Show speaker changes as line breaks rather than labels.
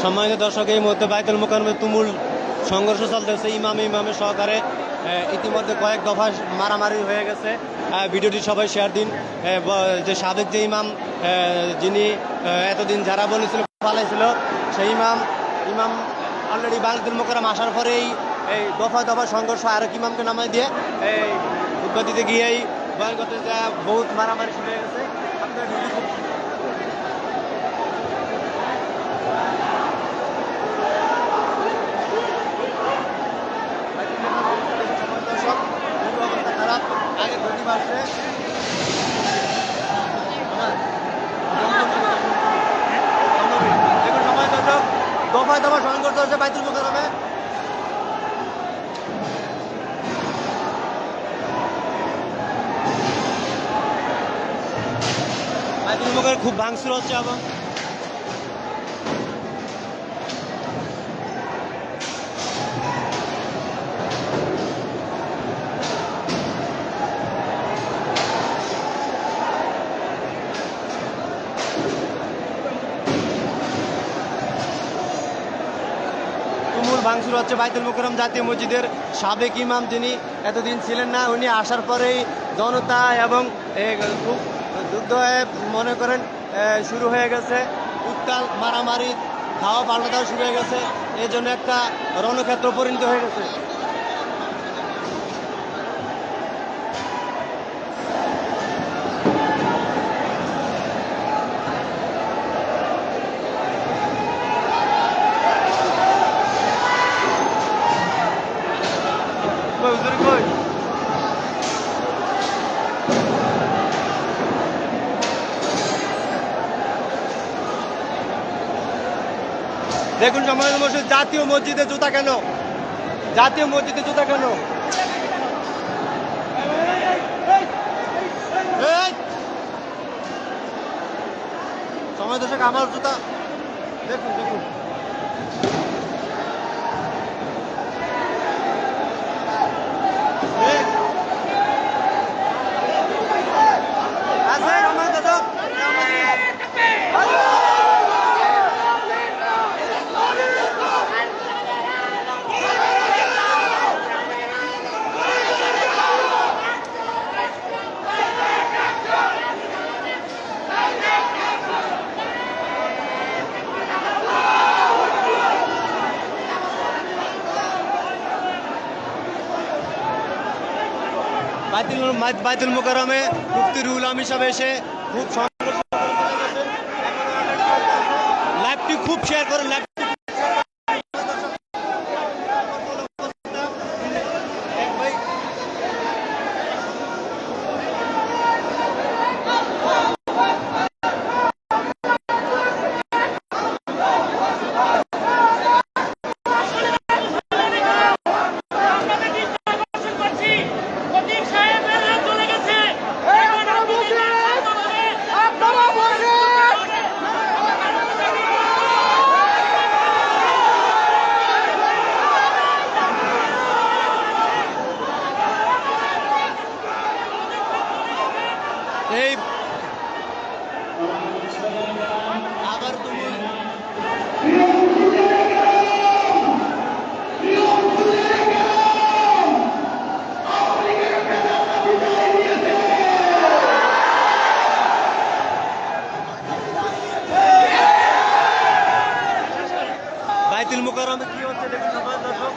সম্মানিত দর্শক, এই মুহূর্তে বাইতুল মোকাররমে তুমুল সংঘর্ষ চলতেছে ইমামে সহকারে। ইতিমধ্যে কয়েক দফা মারামারি হয়ে গেছে। ভিডিওটি সবাই শেয়ার দিন। যে সাবেক যে ইমাম, যিনি এতদিন যারা বলেছিল পালাইছিল, সেই ইমাম অলরেডি বাইতুল মোকাররম আসার পরেই এই দফায় দফা সংঘর্ষ আরেক ইমামকে নামাই দিয়ে এই খুতবা দিতে গিয়েই বয়ান করতে যা বহুত মারামারি শুরু হয়ে গেছে। খারাপ আগে গতি বাড়ছে। দেখুন সময় দর্শক, দফায় দফা সংঘর্ষ হচ্ছে বাইতুল মোকাররমে। বাইতুল মোকাররমে খুব ভাঙচুর হচ্ছে এবং ভাঙচুর হচ্ছে বাইতুল মোকাররম জাতীয় মসজিদের সাবেক ইমাম, যিনি এতদিন ছিলেন না, উনি আসার পরেই জনতা এবং খুব যুদ্ধ হয়ে মনে করেন শুরু হয়ে গেছে। উত্তাল মারামারি, খাওয়া পাল্টাটাও শুরু হয়ে গেছে। এই জন্য একটা রণক্ষেত্র পরিণত হয়ে গেছে। দেখুন সম্মানিত মসজিদ, জাতীয় মসজিদে জুতা কেন? জাতীয় মসজিদে জুতা কেন? সময় দর্শক, আমার জুতা দেখুন দেখুন। বাইতুল মোকাররমে মুফতি রুহুল আমিন সাহেব এসে খুব সংঘর্ষ লাইভটি খুব শেয়ার করেন। এই আবার তুমি বাইতুল মোকাররমে কি হচ্ছে দেখুন দর্শক।